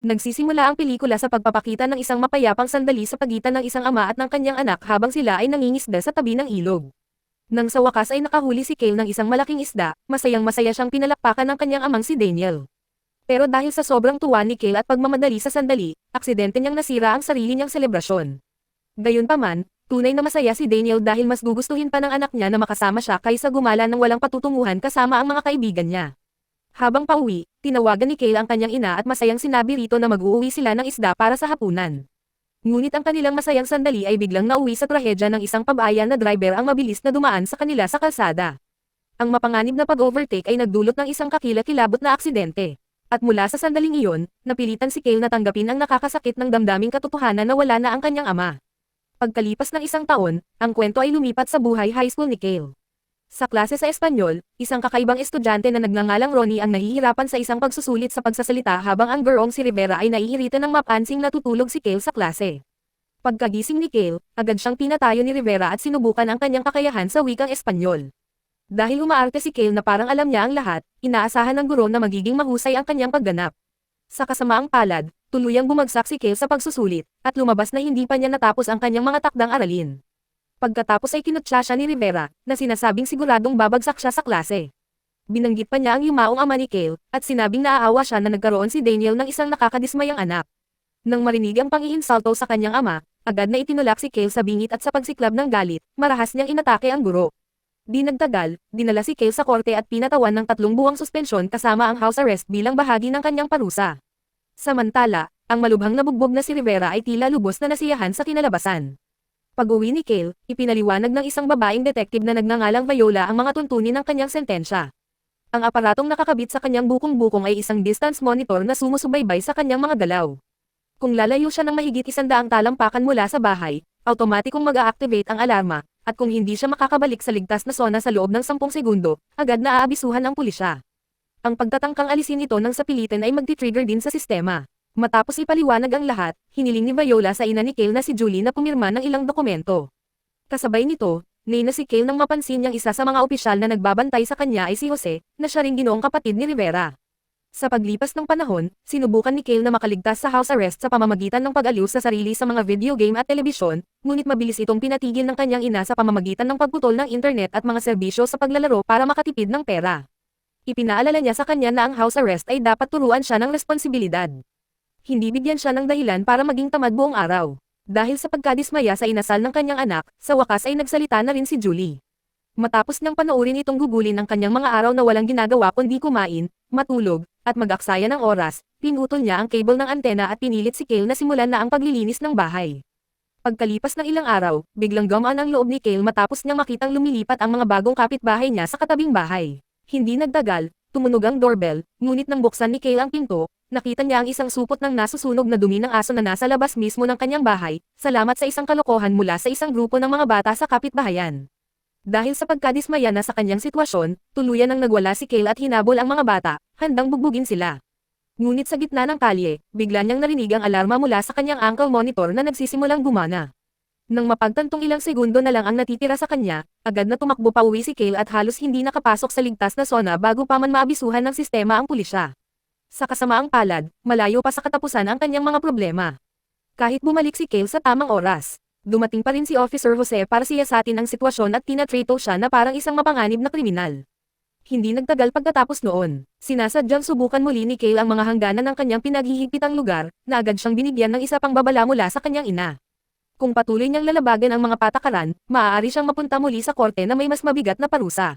Nagsisimula ang pelikula sa pagpapakita ng isang mapayapang sandali sa pagitan ng isang ama at ng kanyang anak habang sila ay nangingisda sa tabi ng ilog. Nang sa wakas ay nakahuli si Cale ng isang malaking isda, masayang-masaya siyang pinalakpakan ng kanyang amang si Daniel. Pero dahil sa sobrang tuwa ni Cale at pagmamadali sa sandali, aksidente niyang nasira ang sarili niyang selebrasyon. Gayunpaman, tunay na masaya si Daniel dahil mas gugustuhin pa ng anak niya na makasama siya kaysa gumala ng walang patutunguhan kasama ang mga kaibigan niya. Habang pauwi, tinawagan ni Cale ang kanyang ina at masayang sinabi rito na mag-uuwi sila ng isda para sa hapunan. Ngunit ang kanilang masayang sandali ay biglang nauwi sa trahedya ng isang pabayan na driver ang mabilis na dumaan sa kanila sa kalsada. Ang mapanganib na pag-overtake ay nagdulot ng isang kakilakilabot na aksidente. At mula sa sandaling iyon, napilitan si Cale na tanggapin ang nakakasakit ng damdaming katotohanan na wala na ang kanyang ama. Pagkalipas ng isang taon, ang kwento ay lumipat sa buhay high school ni Cale. Sa klase sa Espanyol, isang kakaibang estudyante na nagngangalang Ronnie ang nahihirapan sa isang pagsusulit sa pagsasalita habang ang gurong si Rivera ay naiirita ng mapansing natutulog si Cale sa klase. Pagkagising ni Cale, agad siyang pinatayo ni Rivera at sinubukan ang kanyang kakayahan sa wikang Espanyol. Dahil umaarte si Cale na parang alam niya ang lahat, inaasahan ng guro na magiging mahusay ang kanyang pagganap. Sa kasamaang palad, tuluyang bumagsak si Cale sa pagsusulit, at lumabas na hindi pa niya natapos ang kanyang mga takdang aralin. Pagkatapos ay kinutya siya ni Rivera, na sinasabing siguradong babagsak siya sa klase. Binanggit pa niya ang yumaong ama ni Cale, at sinabing naaawa siya na nagkaroon si Daniel ng isang nakakadismayang anak. Nang marinig ang pang-iinsulto sa kanyang ama, agad na itinulak si Cale sa bingit at sa pagsiklab ng galit, marahas niyang inatake ang guro. Di nagtagal, dinala si Cale sa korte at pinatawan ng 3 buwang suspensyon kasama ang house arrest bilang bahagi ng kanyang parusa. Samantala, ang malubhang nabugbog na si Rivera ay tila lubos na nasiyahan sa kinalabasan. Pag-uwi ni Cale, ipinaliwanag ng isang babaeng detective na nagngangalang Viola ang mga tuntunin ng kanyang sentensya. Ang aparatong nakakabit sa kanyang bukong-bukong ay isang distance monitor na sumusubaybay sa kanyang mga galaw. Kung lalayo siya ng mahigit 100 talampakan mula sa bahay, automatikong mag-a-activate ang alarma, at kung hindi siya makakabalik sa ligtas na sona sa loob ng 10 segundo, agad na aabisuhan ang pulisya. Ang pagtatangkang alisin ito ng sapilitan ay magti-trigger din sa sistema. Matapos ipaliwanag ang lahat, hiniling ni Viola sa ina ni Cale na si Julie na pumirma ng ilang dokumento. Kasabay nito, na si Cale nang mapansin niyang isa sa mga opisyal na nagbabantay sa kanya ay si Jose, na siya ring ginoong kapatid ni Rivera. Sa paglipas ng panahon, sinubukan ni Cale na makaligtas sa house arrest sa pamamagitan ng pag-aliw sa sarili sa mga video game at telebisyon, ngunit mabilis itong pinatigil ng kanyang ina sa pamamagitan ng pagputol ng internet at mga serbisyo sa paglalaro para makatipid ng pera. Ipinaalala niya sa kanya na ang house arrest ay dapat turuan siya ng responsibilidad. Hindi bigyan siya ng dahilan para maging tamad buong araw. Dahil sa pagkadismaya sa inasal ng kanyang anak, sa wakas ay nagsalita na rin si Julie. Matapos niyang panoorin itong gugulin ng kanyang mga araw na walang ginagawa kundi kumain, matulog, at mag-aksaya ng oras, pinutol niya ang cable ng antena at pinilit si Cale na simulan na ang paglilinis ng bahay. Pagkalipas ng ilang araw, biglang gumaan ang loob ni Cale matapos niyang makitang lumilipat ang mga bagong kapitbahay niya sa katabing bahay. Hindi nagtagal, tumunog ang doorbell, ngunit nang buksan ni Cale ang pinto, nakita niya ang isang supot ng nasusunog na dumi ng aso na nasa labas mismo ng kanyang bahay, salamat sa isang kalokohan mula sa isang grupo ng mga bata sa kapitbahayan. Dahil sa pagkadismaya na sa kanyang sitwasyon, tuluyan nang nagwala si Cale at hinabol ang mga bata, handang bugbugin sila. Ngunit sa gitna ng kalye, bigla niyang narinig ang alarma mula sa kanyang ankle monitor na nagsisimulang gumana. Nang mapagtantong ilang segundo na lang ang natitira sa kanya, agad na tumakbo pa uwi si Cale at halos hindi nakapasok sa ligtas na sona bago pa man maabisuhan ng sistema ang pulisya. Sa kasamaang palad, malayo pa sa katapusan ang kanyang mga problema. Kahit bumalik si Cale sa tamang oras, dumating pa rin si Officer Jose para siyasatin ang sitwasyon at tinatrato siya na parang isang mapanganib na kriminal. Hindi nagtagal pagkatapos noon, sinasadyang subukan muli ni Cale ang mga hangganan ng kanyang pinaghihigpitang lugar, na agad siyang binigyan ng isa pang babala mula sa kanyang ina. Kung patuloy niyang lalabagan ang mga patakaran, maaari siyang mapunta muli sa korte na may mas mabigat na parusa.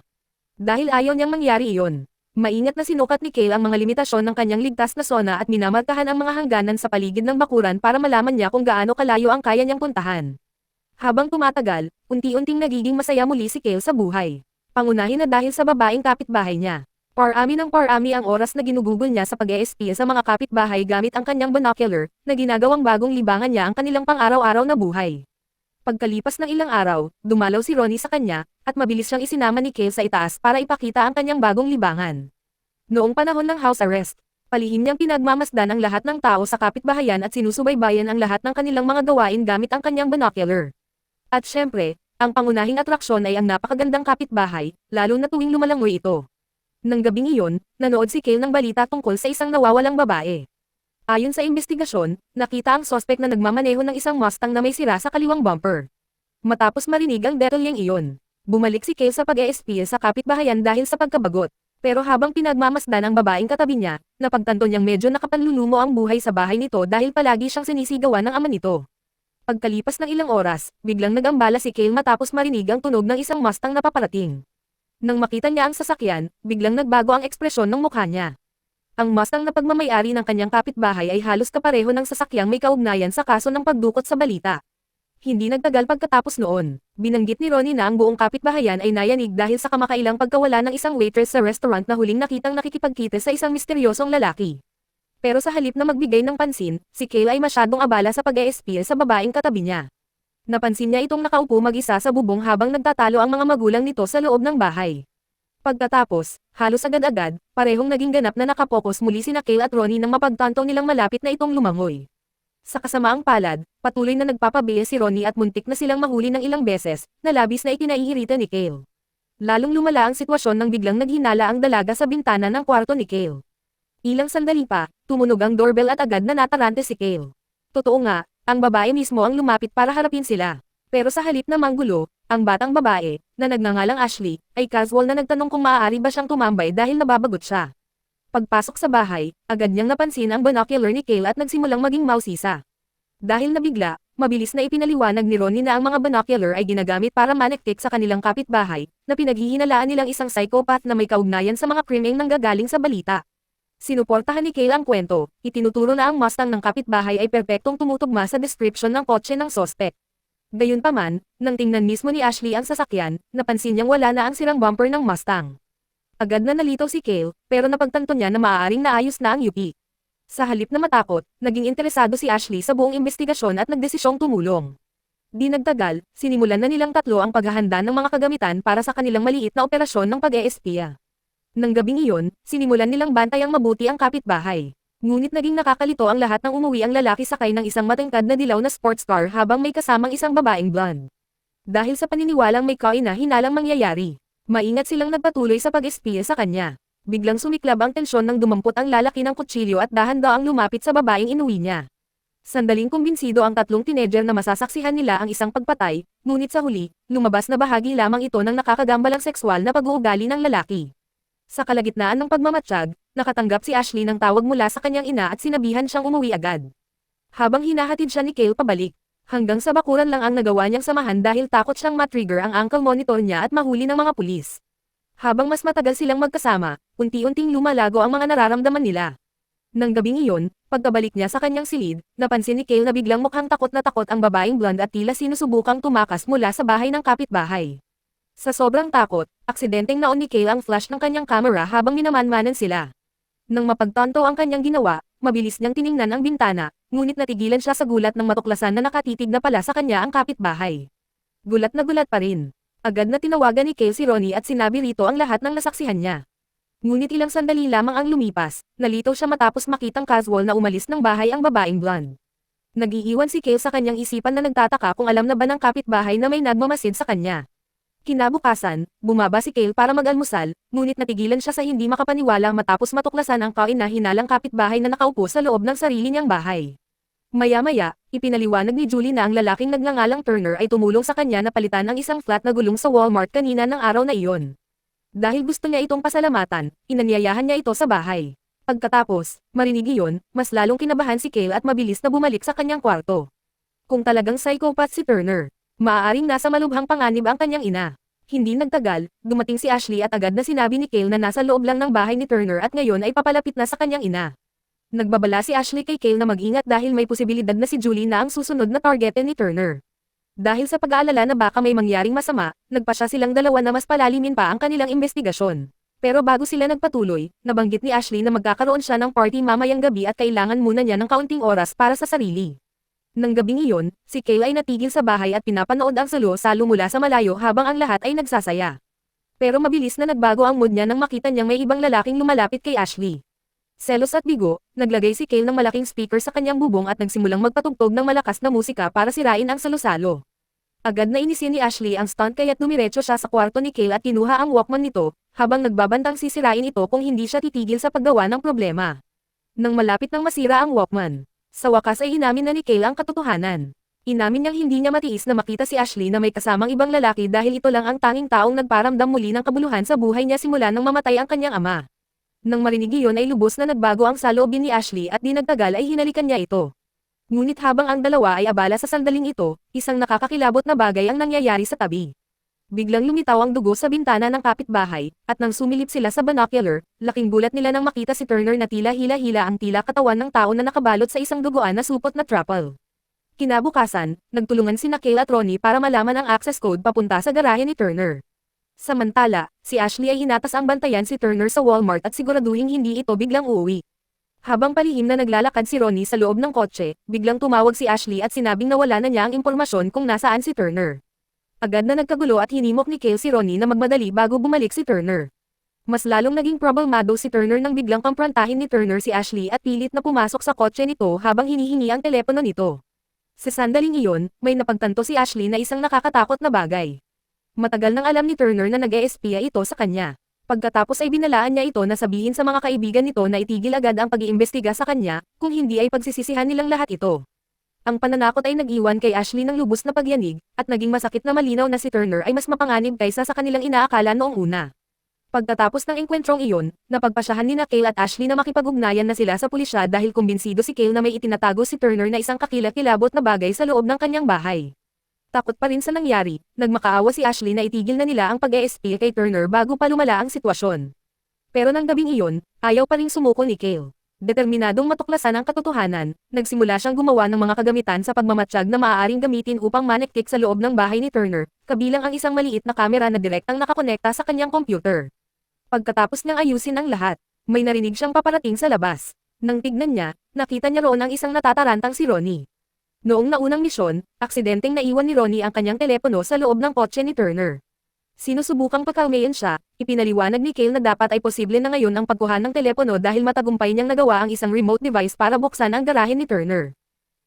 Dahil ayaw niyang mangyari iyon, maingat na sinukat ni Cale ang mga limitasyon ng kanyang ligtas na sona at minamarkahan ang mga hangganan sa paligid ng bakuran para malaman niya kung gaano kalayo ang kaya niyang puntahan. Habang tumatagal, unti-unting nagiging masaya muli si Cale sa buhay. Pangunahin na dahil sa babaeng kapitbahay niya. Parami ng parami ang oras na ginugugol niya sa pag-eespiya sa mga kapitbahay gamit ang kanyang binocular, na ginagawang bagong libangan niya ang kanilang pang-araw-araw na buhay. Pagkalipas ng ilang araw, dumalaw si Ronnie sa kanya, at mabilis siyang isinama ni Cale sa itaas para ipakita ang kanyang bagong libangan. Noong panahon ng house arrest, palihim niyang pinagmamasdan ang lahat ng tao sa kapitbahayan at sinusubaybayan ang lahat ng kanilang mga gawain gamit ang kanyang binocular. At syempre, ang pangunahing atraksyon ay ang napakagandang kapitbahay, lalo na tuwing lumalangoy ito. Nang gabing iyon, nanood si Cale ng balita tungkol sa isang nawawalang babae. Ayon sa investigasyon, nakita ang sospek na nagmamaneho ng isang Mustang na may sira sa kaliwang bumper. Matapos marinig ang detalyeng iyon, bumalik si Kale sa pag-eespiya sa kapitbahayan dahil sa pagkabagot. Pero habang pinagmamasdan ang babaeng katabi niya, napagtanto niyang medyo nakapanlulumo ang buhay sa bahay nito dahil palagi siyang sinisigawan ng ama nito. Pagkalipas ng ilang oras, biglang nag-ambala si Kale matapos marinig ang tunog ng isang Mustang na paparating. Nang makita niya ang sasakyan, biglang nagbago ang ekspresyon ng mukha niya. Ang Mustang na pagmamayari ng kanyang kapitbahay ay halos kapareho ng sasakyang may kaugnayan sa kaso ng pagdukot sa balita. Hindi nagtagal pagkatapos noon, binanggit ni Ronnie na ang buong kapitbahayan ay nayanig dahil sa kamakailang pagkawala ng isang waitress sa restaurant na huling nakitang nakikipagkita sa isang misteryosong lalaki. Pero sa halip na magbigay ng pansin, si Kale ay masyadong abala sa pag-eespiya sa babaeng katabi niya. Napansin niya itong nakaupo mag-isa sa bubong habang nagtatalo ang mga magulang nito sa loob ng bahay. Pagkatapos, halos agad-agad, parehong naging ganap na nakapokus muli sina Kale at Ronnie nang mapagtanto nilang malapit na itong lumangoy. Sa kasamaang palad, patuloy na nagpapabiya si Ronnie at muntik na silang mahuli ng ilang beses, na labis na ikinaiirita ni Kale. Lalong lumala ang sitwasyon nang biglang naghinala ang dalaga sa bintana ng kwarto ni Kale. Ilang sandali pa, tumunog ang doorbell at agad na natarante si Kale. Totoo nga, ang babae mismo ang lumapit para harapin sila. Pero sa halip na manggulo, ang batang babae, na nagngangalang Ashley, ay casual na nagtanong kung maaari ba siyang tumambay dahil nababagot siya. Pagpasok sa bahay, agad niyang napansin ang binocular ni Kale at nagsimulang maging mausisa. Dahil nabigla, mabilis na ipinaliwanag ni Ronnie na ang mga binocular ay ginagamit para manektik sa kanilang kapitbahay, na pinaghihinalaan nilang isang psychopath na may kaugnayan sa mga krimeng nanggagaling sa balita. Sinuportahan ni Kale ang kwento, itinuturo na ang Mustang ng kapitbahay ay perpektong tumutugma sa description ng kotse ng sospek. Gayunpaman, nang tingnan mismo ni Ashley ang sasakyan, napansin niyang wala na ang sirang bumper ng Mustang. Agad na nalitaw si Kale, pero napagtanto niya na maaaring naayos na ang UP. Sa halip na matakot, naging interesado si Ashley sa buong investigasyon at nagdesisyong tumulong. Di nagtagal, sinimulan na nilang tatlo ang paghahanda ng mga kagamitan para sa kanilang maliit na operasyon ng pag-eespiya. Nang gabing iyon, sinimulan nilang bantayang mabuti ang kapitbahay. Ngunit naging nakakalito ang lahat nang umuwi ang lalaki sakay ng isang matangkad na dilaw na sports car habang may kasamang isang babaeng blonde. Dahil sa paniniwalang may kaina-hinalang mangyayari, maingat silang nagpatuloy sa pag-espiya sa kanya. Biglang sumiklab ang tensyon nang dumampot ang lalaki ng kutsilyo at dahan-daang lumapit sa babaeng inuwi niya. Sandaling kumbinsido ang tatlong teenager na masasaksihan nila ang isang pagpatay, ngunit sa huli, lumabas na bahagi lamang ito ng nakakagambalang sekswal na pag-uugali ng lalaki. Sa kalagitnaan ng pagmamatsyag, nakatanggap si Ashley ng tawag mula sa kanyang ina at sinabihan siyang umuwi agad. Habang hinahatid siya ni Kale pabalik, hanggang sa bakuran lang ang nagawa niyang samahan dahil takot siyang matrigger ang ankle monitor niya at mahuli ng mga pulis. Habang mas matagal silang magkasama, unti-unting lumalago ang mga nararamdaman nila. Nang gabing iyon, pagkabalik niya sa kanyang silid, napansin ni Kale na biglang mukhang takot na takot ang babaeng blonde at tila sinusubukang tumakas mula sa bahay ng kapitbahay. Sa sobrang takot, aksidenteng naon ni Kale ang flash ng kanyang camera habang minamanmanan sila. Nang mapagtanto ang kanyang ginawa, mabilis niyang tiningnan ang bintana, ngunit natigilan siya sa gulat nang matuklasan na nakatitig na pala sa kanya ang kapitbahay. Gulat na gulat pa rin. Agad na tinawagan ni Kale si Ronnie at sinabi rito ang lahat ng nasaksihan niya. Ngunit ilang sandali lamang ang lumipas, nalito siya matapos makitang casual na umalis ng bahay ang babaeng blonde. Nag-iiwan si Kale sa kanyang isipan na nagtataka kung alam na ba ng kapitbahay na may nagmamasid sa kanya. Kinabukasan, bumaba si Kale para mag-almusal, ngunit natigilan siya sa hindi makapaniwala matapos matuklasan ang kaina-hinalang kapitbahay na nakaupo sa loob ng sarili niyang bahay. Maya-maya, ipinaliwanag ni Julie na ang lalaking nagngangalang Turner ay tumulong sa kanya na palitan ang isang flat na gulong sa Walmart kanina ng araw na iyon. Dahil gusto niya itong pasalamatan, inanyayahan niya ito sa bahay. Pagkatapos, marinig iyon, mas lalong kinabahan si Kale at mabilis na bumalik sa kanyang kwarto. Kung talagang psychopath si Turner, maaaring nasa malubhang panganib ang kanyang ina. Hindi nagtagal, dumating si Ashley at agad na sinabi ni Kale na nasa loob lang ng bahay ni Turner at ngayon ay papalapit na sa kanyang ina. Nagbabala si Ashley kay Kale na mag-ingat dahil may posibilidad na si Julie na ang susunod na targetin ni Turner. Dahil sa pag-aalala na baka may mangyaring masama, nagpasya silang dalawa na mas palalimin pa ang kanilang investigasyon. Pero bago sila nagpatuloy, nabanggit ni Ashley na magkakaroon siya ng party mamayang gabi at kailangan muna niya ng kaunting oras para sa sarili. Nang gabing iyon, si Kale ay natigil sa bahay at pinapanood ang salo-salo mula sa malayo habang ang lahat ay nagsasaya. Pero mabilis na nagbago ang mood niya nang makita niyang may ibang lalaking lumalapit kay Ashley. Selos at bigo, naglagay si Kale ng malaking speaker sa kanyang bubong at nagsimulang magpatugtog ng malakas na musika para sirain ang salo-salo. Agad na inisin ni Ashley ang stunt kaya't dumiretso siya sa kwarto ni Kale at kinuha ang Walkman nito, habang nagbabantang sisirain ito kung hindi siya titigil sa paggawa ng problema. Nang malapit nang masira ang Walkman, sa wakas ay inamin na ni Kale ang katotohanan. Inamin niyang hindi niya matiis na makita si Ashley na may kasamang ibang lalaki dahil ito lang ang tanging taong nagparamdam muli ng kabuluhan sa buhay niya simula nang mamatay ang kanyang ama. Nang marinig iyon ay lubos na nagbago ang saloobin ni Ashley at di nagtagal ay hinalikan niya ito. Ngunit habang ang dalawa ay abala sa sandaling ito, isang nakakakilabot na bagay ang nangyayari sa tabi. Biglang lumitaw ang dugo sa bintana ng kapitbahay, at nang sumilip sila sa binocular, laking gulat nila nang makita si Turner na tila hila-hila ang tila katawan ng tao na nakabalot sa isang duguan na supot na trapal. Kinabukasan, nagtulungan sina Kale at Ronnie para malaman ang access code papunta sa garahe ni Turner. Samantala, si Ashley ay hinatas ang bantayan si Turner sa Walmart at siguraduhing hindi ito biglang uuwi. Habang palihim na naglalakad si Ronnie sa loob ng kotse, biglang tumawag si Ashley at sinabing nawala na niya ang impormasyon kung nasaan si Turner. Agad na nagkagulo at hinimok ni Kale si Ronnie na magmadali bago bumalik si Turner. Mas lalong naging problemado si Turner nang biglang komprontahin ni Turner si Ashley at pilit na pumasok sa kotse nito habang hinihingi ang telepono nito. Sa sandaling iyon, may napagtanto si Ashley na isang nakakatakot na bagay. Matagal nang alam ni Turner na nag-eespiya ito sa kanya. Pagkatapos ay binalaan niya ito na sabihin sa mga kaibigan nito na itigil agad ang pag-iimbestiga sa kanya, kung hindi ay pagsisisihan nilang lahat ito. Ang pananakot ay nag-iwan kay Ashley ng lubos na pagyanig, at naging masakit na malinaw na si Turner ay mas mapanganib kaysa sa kanilang inaakala noong una. Pagkatapos ng engkwentrong iyon, napagpasyahan ni Kale at Ashley na makipag-ugnayan na sila sa pulisya dahil kumbinsido si Kale na may itinatago si Turner na isang kakilakilabot na bagay sa loob ng kanyang bahay. Takot pa rin sa nangyari, nagmakaawa si Ashley na itigil na nila ang pag-eespiya kay Turner bago pa lumala ang sitwasyon. Pero nang gabing iyon, ayaw pa ring sumuko ni Kale. Determinadong matuklasan ang katotohanan, nagsimula siyang gumawa ng mga kagamitan sa pagmamatsyag na maaaring gamitin upang maniktik sa loob ng bahay ni Turner, kabilang ang isang maliit na kamera na direktang nakakonekta sa kanyang computer. Pagkatapos niyang ayusin ang lahat, may narinig siyang paparating sa labas. Nang tignan niya, nakita niya roon ang isang natatarantang si Ronnie. Noong naunang misyon, aksidenteng naiwan ni Ronnie ang kanyang telepono sa loob ng kotse ni Turner. Sinusubukang pakalmayan siya, ipinaliwanag ni Kale na dapat ay posible na ngayon ang pagkuha ng telepono dahil matagumpay niyang nagawa ang isang remote device para buksan ang garahe ni Turner.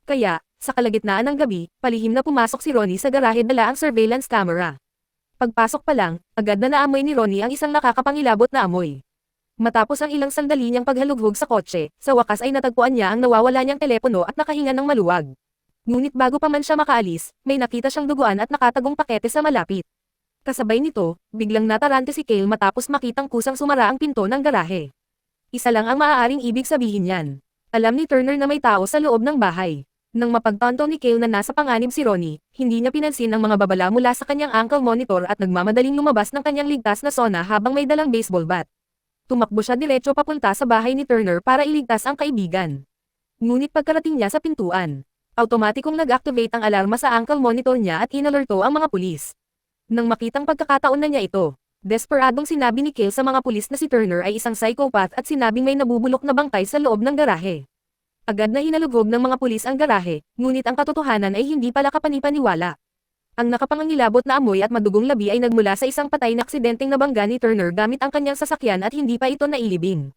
Kaya, sa kalagitnaan ng gabi, palihim na pumasok si Ronnie sa garahe dala ang surveillance camera. Pagpasok pa lang, agad na naamoy ni Ronnie ang isang nakakapangilabot na amoy. Matapos ang ilang sandali niyang paghalughog sa kotse, sa wakas ay natagpuan niya ang nawawala niyang telepono at nakahinga ng maluwag. Ngunit bago pa man siya makaalis, may nakita siyang duguan at nakatagong pakete sa malapit. Kasabay nito, biglang natarante si Kale matapos makitang kusang sumara ang pinto ng garahe. Isa lang ang maaaring ibig sabihin niyan. Alam ni Turner na may tao sa loob ng bahay. Nang mapagtanto ni Kale na nasa panganib si Ronnie, hindi niya pinansin ang mga babala mula sa kanyang ankle monitor at nagmamadaling lumabas ng kanyang ligtas na sona habang may dalang baseball bat. Tumakbo siya diretso papunta sa bahay ni Turner para iligtas ang kaibigan. Ngunit pagkarating niya sa pintuan, automatikong nag-activate ang alarma sa ankle monitor niya at inalerto ang mga pulis. Nang makitang pagkakataon na niya ito, desperadong sinabi ni Kale sa mga pulis na si Turner ay isang psychopath at sinabing may nabubulok na bangkay sa loob ng garahe. Agad na hinalugog ng mga pulis ang garahe, ngunit ang katotohanan ay hindi pala kapanipaniwala. Ang nakapangangilabot na amoy at madugong labi ay nagmula sa isang patay na aksidenteng nabangga ni Turner gamit ang kanyang sasakyan at hindi pa ito nailibing.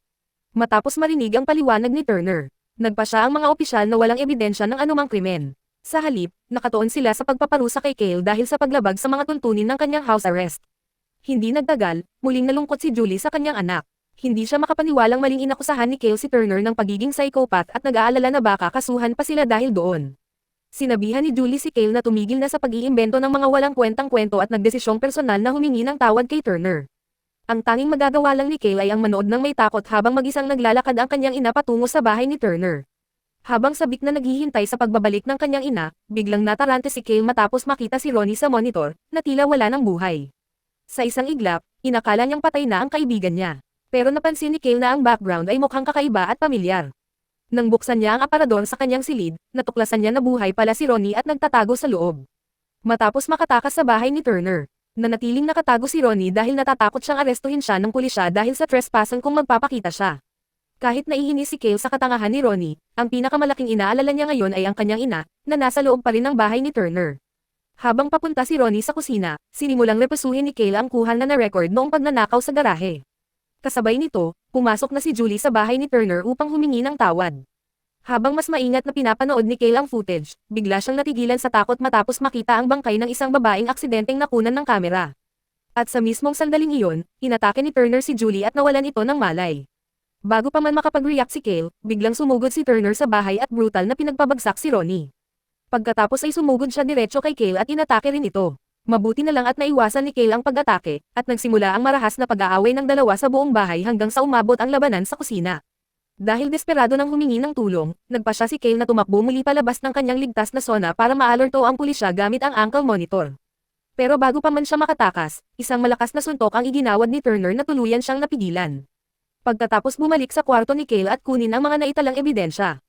Matapos marinig ang paliwanag ni Turner, nagpasya ang mga opisyal na walang ebidensya ng anumang krimen. Sa halip, nakatuon sila sa pagpaparusa kay Kale dahil sa paglabag sa mga tuntunin ng kanyang house arrest. Hindi nagtagal, muling nalungkot si Julie sa kanyang anak. Hindi siya makapaniwalang maling inakusahan ni Kale si Turner ng pagiging psychopath at nag-aalala na baka kasuhan pa sila dahil doon. Sinabihan ni Julie si Kale na tumigil na sa pag-iimbento ng mga walang kwentang kwento at nagdesisyong personal na humingi ng tawad kay Turner. Ang tanging magagawa lang ni Kale ay ang manood ng may takot habang mag-isang naglalakad ang kanyang ina patungo sa bahay ni Turner. Habang sabik na naghihintay sa pagbabalik ng kanyang ina, biglang natarante si Kale matapos makita si Ronnie sa monitor, na tila wala ng buhay. Sa isang iglap, inakala niyang patay na ang kaibigan niya. Pero napansin ni Kale na ang background ay mukhang kakaiba at pamilyar. Nang buksan niya ang aparador sa kanyang silid, natuklasan niya na buhay pala si Ronnie at nagtatago sa loob. Matapos makatakas sa bahay ni Turner, nanatiling nakatago si Ronnie dahil natatakot siyang arestuhin siya ng pulisya dahil sa trespassing kung magpapakita siya. Kahit naiinis si Kale sa katangahan ni Ronnie, ang pinakamalaking inaalala niya ngayon ay ang kanyang ina, na nasa loob pa rin ng bahay ni Turner. Habang papunta si Ronnie sa kusina, sinimulang repusuhin ni Kale ang kuhan na na-record noong pagnanakaw sa garahe. Kasabay nito, pumasok na si Julie sa bahay ni Turner upang humingi ng tawad. Habang mas maingat na pinapanood ni Kale ang footage, bigla siyang natigilan sa takot matapos makita ang bangkay ng isang babaeng aksidenteng nakunan ng kamera. At sa mismong sandaling iyon, inatake ni Turner si Julie at nawalan ito ng malay. Bago pa man makapag-react si Kale, biglang sumugod si Turner sa bahay at brutal na pinagpabagsak si Ronnie. Pagkatapos ay sumugod siya diretso kay Kale at inatake rin ito. Mabuti na lang at naiwasan ni Kale ang pag-atake, at nagsimula ang marahas na pag-aaway ng dalawa sa buong bahay hanggang sa umabot ang labanan sa kusina. Dahil desperado nang humingi ng tulong, nagpa siya si Kale na tumakbo muli palabas ng kanyang ligtas na zona para ma-alerto ang pulisya gamit ang ankle monitor. Pero bago pa man siya makatakas, isang malakas na suntok ang iginawad ni Turner na tuluyan siyang napigilan. Pagkatapos bumalik sa kwarto ni Kale at kunin ang mga naitalang ebidensya.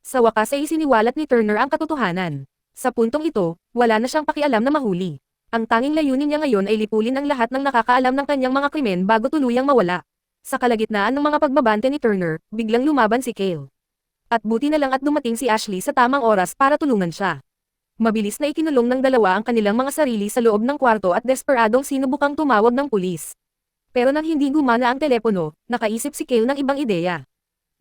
Sa wakas ay isiniwalat ni Turner ang katotohanan. Sa puntong ito, wala na siyang pakialam na mahuli. Ang tanging layunin niya ngayon ay lipulin ang lahat ng nakakaalam ng kanyang mga krimen bago tuluyang mawala. Sa kalagitnaan ng mga pagbabante ni Turner, biglang lumaban si Kale. At buti na lang at dumating si Ashley sa tamang oras para tulungan siya. Mabilis na ikinulong ng dalawa ang kanilang mga sarili sa loob ng kwarto at desperadong sinubukang tumawag ng pulis. Pero nang hindi gumana ang telepono, nakaisip si Kale ng ibang ideya.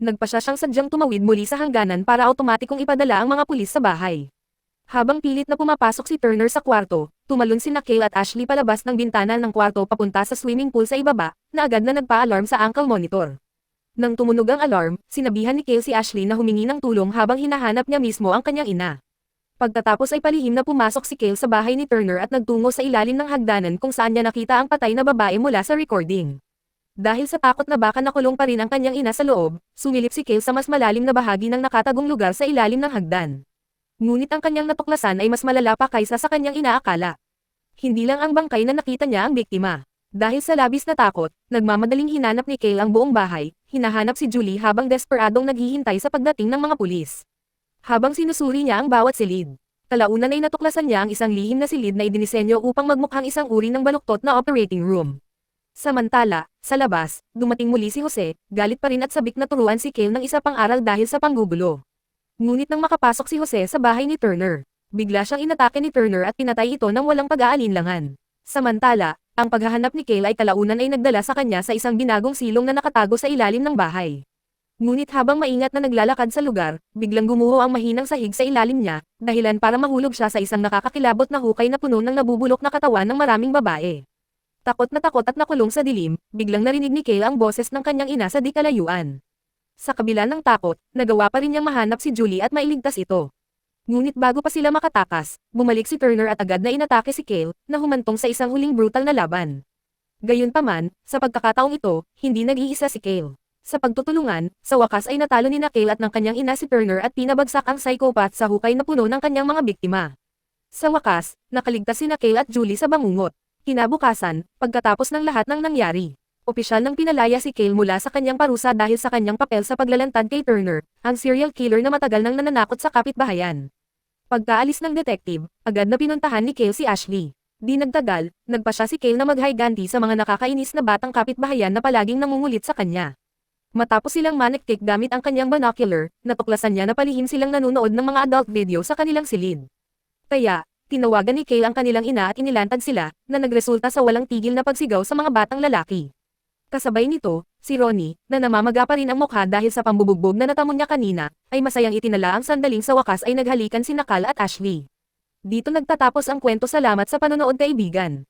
Nagpa siya siyang sadyang tumawid muli sa hangganan para automatikong ipadala ang mga pulis sa bahay. Habang pilit na pumapasok si Turner sa kwarto, tumalon sina Kale at Ashley palabas ng bintana ng kwarto papunta sa swimming pool sa ibaba, na agad na nagpa-alarm sa ankle monitor. Nang tumunog ang alarm, sinabihan ni Kale si Ashley na humingi ng tulong habang hinahanap niya mismo ang kanyang ina. Pagkatapos ay palihim na pumasok si Kale sa bahay ni Turner at nagtungo sa ilalim ng hagdanan kung saan niya nakita ang patay na babae mula sa recording. Dahil sa takot na baka nakulong pa rin ang kanyang ina sa loob, sumilip si Kale sa mas malalim na bahagi ng nakatagong lugar sa ilalim ng hagdan. Ngunit ang kanyang natuklasan ay mas malala pa kaysa sa kanyang inaakala. Hindi lang ang bangkay na nakita niya ang biktima. Dahil sa labis na takot, nagmamadaling hinanap ni Kale ang buong bahay, hinahanap si Julie habang desperadong naghihintay sa pagdating ng mga pulis. Habang sinusuri niya ang bawat silid, kalaunan ay natuklasan niya ang isang lihim na silid na idinisenyo upang magmukhang isang uri ng baluktot na operating room. Samantala, sa labas, dumating muli si Jose, galit pa rin at sabik na turuan si Kale ng isa pang aral dahil sa panggugulo. Ngunit nang makapasok si Jose sa bahay ni Turner, bigla siyang inatake ni Turner at pinatay ito nang walang pag-aalinlangan. Samantala, ang paghahanap ni Kale ay kalaunan ay nagdala sa kanya sa isang binagong silong na nakatago sa ilalim ng bahay. Ngunit habang maingat na naglalakad sa lugar, biglang gumuho ang mahinang sahig sa ilalim niya, dahilan para mahulog siya sa isang nakakakilabot na hukay na puno ng nabubulok na katawan ng maraming babae. Takot at nakulong sa dilim, biglang narinig ni Kale ang boses ng kanyang ina sa di kalayuan. Sa kabila ng takot, nagawa pa rin niyang mahanap si Julie at mailigtas ito. Ngunit bago pa sila makatakas, bumalik si Turner at agad na inatake si Kale, na humantong sa isang huling brutal na laban. Gayunpaman, sa pagkakataong ito, hindi nag-iisa si Kale. Sa pagtutulungan, sa wakas ay natalo ni Kale at ng kanyang ina si Turner at pinabagsak ang psychopath sa hukay na puno ng kanyang mga biktima. Sa wakas, nakaligtas si Kale at Julie sa bangungot. Kinabukasan, pagkatapos ng lahat ng nangyari, opisyal nang pinalaya si Kale mula sa kanyang parusa dahil sa kanyang papel sa paglalantad kay Turner, ang serial killer na matagal nang nananakot sa kapitbahayan. Pagkaalis ng detective, agad na pinuntahan ni Kale si Ashley. Di nagtagal, nagpa siya si Kale na maghiganti sa mga nakakainis na batang kapitbahayan na palaging nangungulit sa kanya. Matapos silang maniktik gamit ang kanyang binocular, natuklasan niya na palihim silang nanonood ng mga adult video sa kanilang silid. Kaya, tinawagan ni Kale ang kanilang ina at inilantad sila, na nagresulta sa walang tigil na pagsigaw sa mga batang lalaki. Kasabay nito, si Ronnie, na namamaga pa rin ang mukha dahil sa pambubugbog na natamo niya kanina, ay masayang itinala ang sandaling sa wakas ay naghalikan sina Kale at Ashley. Dito nagtatapos ang kwento. Salamat sa panonood kaibigan.